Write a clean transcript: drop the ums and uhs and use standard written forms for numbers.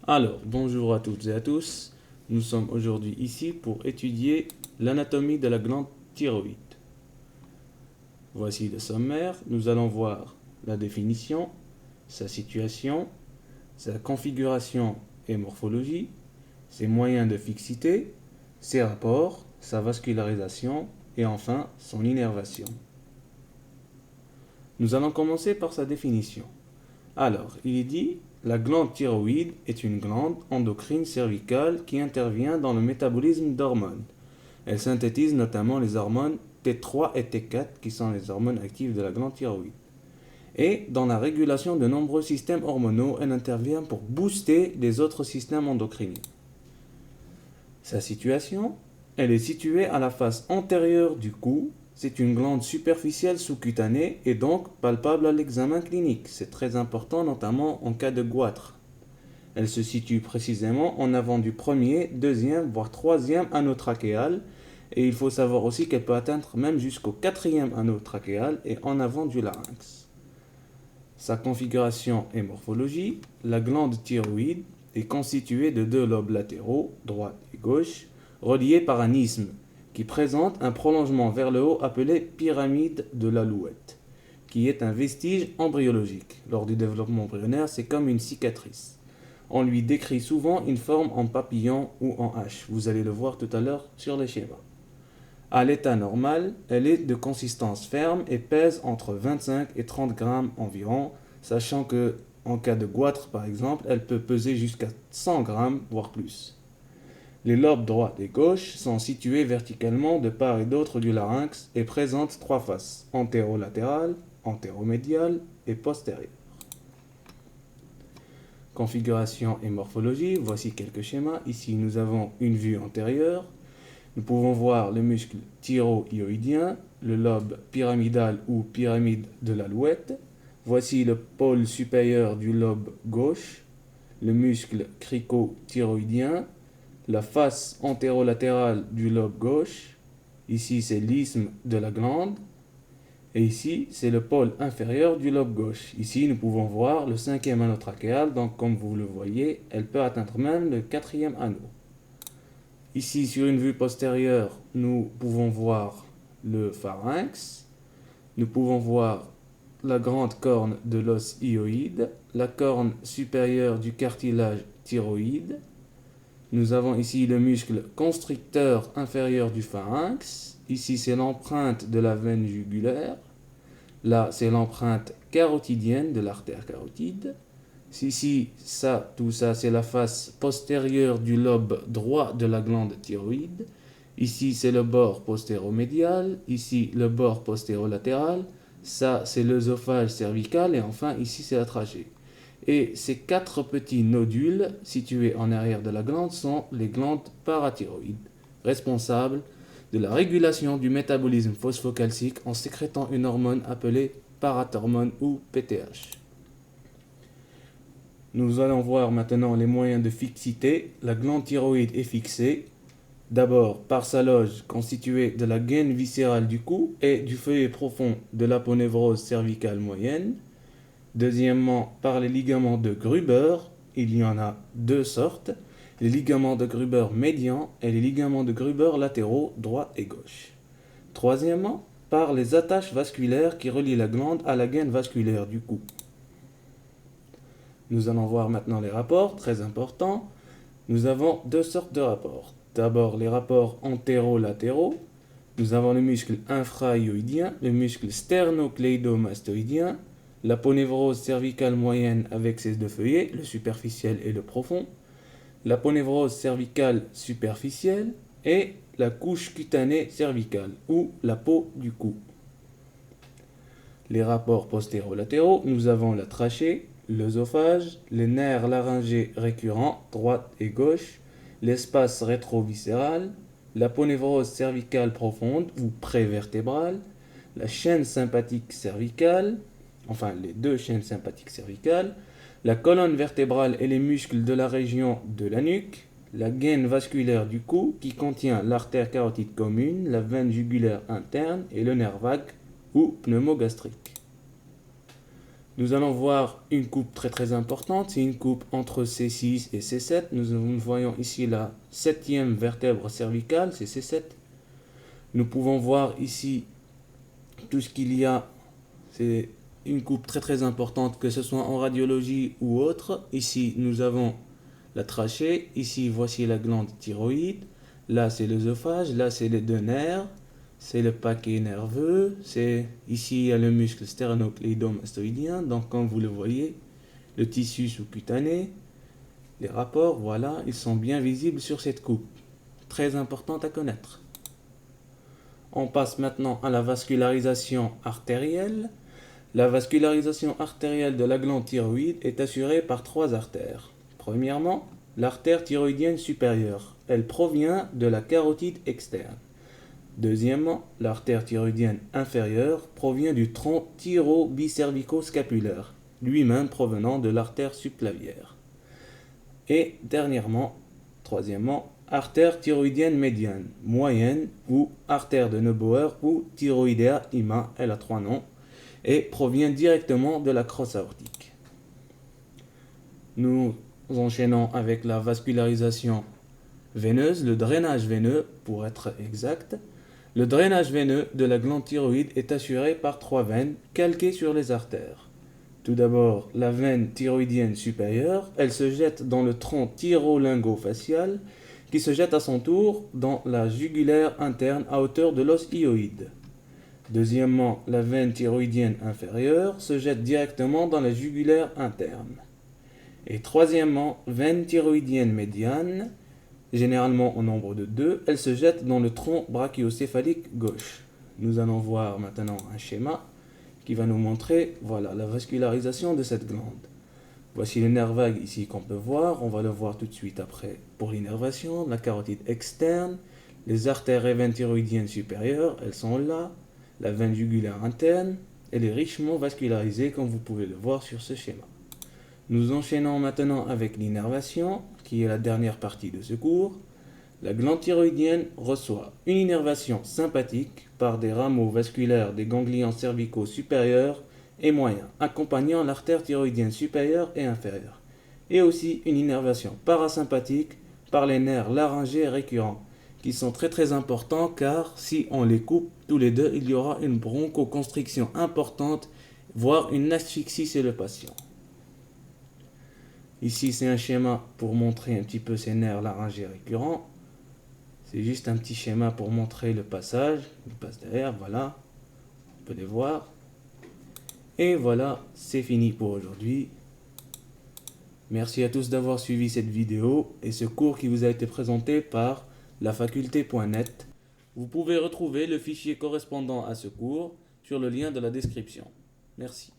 Alors, bonjour à toutes et à tous. Nous sommes aujourd'hui ici pour étudier l'anatomie de la glande thyroïde. Voici le sommaire. Nous allons voir la définition, sa situation, sa configuration et morphologie, ses moyens de fixité, ses rapports, sa vascularisation et enfin son innervation. Nous allons commencer par sa définition. Alors, il est dit, la glande thyroïde est une glande endocrine cervicale qui intervient dans le métabolisme d'hormones. Elle synthétise notamment les hormones T3 et T4 qui sont les hormones actives de la glande thyroïde. Et dans la régulation de nombreux systèmes hormonaux, elle intervient pour booster les autres systèmes endocriniens. Sa situation, elle est située à la face antérieure du cou. C'est une glande superficielle sous-cutanée et donc palpable à l'examen clinique. C'est très important, notamment en cas de goitre. Elle se situe précisément en avant du premier, deuxième, voire troisième anneau trachéal. Et il faut savoir aussi qu'elle peut atteindre même jusqu'au quatrième anneau trachéal et en avant du larynx. Sa configuration et morphologie, la glande thyroïde est constituée de deux lobes latéraux, droite et gauche, reliés par un isthme qui présente un prolongement vers le haut appelé pyramide de l'Alouette, qui est un vestige embryologique. Lors du développement embryonnaire, c'est comme une cicatrice. On lui décrit souvent une forme en papillon ou en H. Vous allez le voir tout à l'heure sur les schémas. À l'état normal, elle est de consistance ferme et pèse entre 25 et 30 grammes environ, sachant que en cas de goitre par exemple, elle peut peser jusqu'à 100 grammes, voire plus. Les lobes droit et gauche sont situés verticalement de part et d'autre du larynx et présentent trois faces, antérolatérale, antéromédiale et postérieure. Configuration et morphologie, voici quelques schémas. Ici, nous avons une vue antérieure. Nous pouvons voir le muscle thyroïdien, le lobe pyramidal ou pyramide de l'Alouette. Voici le pôle supérieur du lobe gauche, le muscle cricothyroïdien, la face antérolatérale du lobe gauche. Ici, c'est l'isthme de la glande. Et ici, c'est le pôle inférieur du lobe gauche. Ici, nous pouvons voir le cinquième anneau trachéal. Donc, comme vous le voyez, elle peut atteindre même le quatrième anneau. Ici, sur une vue postérieure, nous pouvons voir le pharynx. Nous pouvons voir la grande corne de l'os hyoïde, la corne supérieure du cartilage thyroïde. Nous avons ici le muscle constricteur inférieur du pharynx. Ici, c'est l'empreinte de la veine jugulaire. Là, c'est l'empreinte carotidienne de l'artère carotide. Ici, tout ça, c'est la face postérieure du lobe droit de la glande thyroïde. Ici, c'est le bord postéromédial. Ici, le bord postérolatéral. Ça, c'est l'œsophage cervical. Et enfin, ici, c'est la trachée. Et ces quatre petits nodules situés en arrière de la glande sont les glandes parathyroïdes, responsables de la régulation du métabolisme phosphocalcique en sécrétant une hormone appelée parathormone ou PTH. Nous allons voir maintenant les moyens de fixité. La glande thyroïde est fixée d'abord par sa loge constituée de la gaine viscérale du cou et du feuillet profond de l'aponévrose cervicale moyenne. Deuxièmement, par les ligaments de Gruber. Il y en a deux sortes, les ligaments de Gruber médians et les ligaments de Gruber latéraux droit et gauche. Troisièmement, par les attaches vasculaires qui relient la glande à la gaine vasculaire du cou. Nous allons voir maintenant les rapports, très importants. Nous avons deux sortes de rapports. D'abord, les rapports antérolatéraux. Nous avons le muscle infrahyoïdien, le muscle sternocleidomastoïdien, l'aponévrose cervicale moyenne avec ses deux feuillets, le superficiel et le profond, l'aponévrose cervicale superficielle et la couche cutanée cervicale ou la peau du cou. Les rapports postérolatéraux, nous avons la trachée, l'œsophage, les nerfs laryngés récurrents, droite et gauche, l'espace rétroviscéral, l'aponévrose cervicale profonde ou prévertébrale, la chaîne sympathique cervicale, enfin les deux chaînes sympathiques cervicales, la colonne vertébrale et les muscles de la région de la nuque, la gaine vasculaire du cou qui contient l'artère carotide commune, la veine jugulaire interne et le nerf vague ou pneumogastrique. Nous allons voir une coupe très importante, c'est une coupe entre C6 et C7. Nous voyons ici la 7e vertèbre cervicale, c'est C7. Nous pouvons voir ici tout ce qu'il y a, c'est une coupe très importante, que ce soit en radiologie ou autre. Ici, nous avons la trachée, ici, voici la glande thyroïde, là, c'est l'œsophage, là, c'est les deux nerfs, c'est le paquet nerveux, ici, il y a le muscle sternocléidomastoïdien, donc comme vous le voyez, le tissu sous-cutané, les rapports, voilà, ils sont bien visibles sur cette coupe, très importante à connaître. On passe maintenant à la vascularisation artérielle. La vascularisation artérielle de la glande thyroïde est assurée par 3 artères. Premièrement, l'artère thyroïdienne supérieure. Elle provient de la carotide externe. Deuxièmement, l'artère thyroïdienne inférieure provient du tronc thyrobicervico-scapulaire, lui-même provenant de l'artère subclavière. Et dernièrement, troisièmement, artère thyroïdienne médiane, moyenne ou artère de Neubauer ou thyroïdea IMA, elle a 3 noms, et provient directement de la crosse aortique. Nous enchaînons avec la vascularisation veineuse, le drainage veineux pour être exact. Le drainage veineux de la glande thyroïde est assuré par 3 veines calquées sur les artères. Tout d'abord, la veine thyroïdienne supérieure, elle se jette dans le tronc thyrolingo-facial qui se jette à son tour dans la jugulaire interne à hauteur de l'os hyoïde. Deuxièmement, la veine thyroïdienne inférieure se jette directement dans la jugulaire interne. Et troisièmement, veine thyroïdienne médiane, généralement au nombre de 2, elle se jette dans le tronc brachiocéphalique gauche. Nous allons voir maintenant un schéma qui va nous montrer, voilà, la vascularisation de cette glande. Voici le nerf vague ici qu'on peut voir, on va le voir tout de suite après pour l'innervation, la carotide externe, les artères et veines thyroïdiennes supérieures, elles sont là, la veine jugulaire interne, elle est richement vascularisée comme vous pouvez le voir sur ce schéma. Nous enchaînons maintenant avec l'innervation, qui est la dernière partie de ce cours. La glande thyroïdienne reçoit une innervation sympathique par des rameaux vasculaires des ganglions cervicaux supérieurs et moyens, accompagnant l'artère thyroïdienne supérieure et inférieure, et aussi une innervation parasympathique par les nerfs laryngés récurrents, qui sont très importants car si on les coupe tous les deux, il y aura une bronchoconstriction importante, voire une asphyxie chez le patient. Ici, c'est un schéma pour montrer un petit peu ces nerfs laryngés récurrents. C'est juste un petit schéma pour montrer le passage. Il passe derrière, voilà. On peut les voir. Et voilà, c'est fini pour aujourd'hui. Merci à tous d'avoir suivi cette vidéo et ce cours qui vous a été présenté par lafaculté.net. Vous pouvez retrouver le fichier correspondant à ce cours sur le lien de la description. Merci.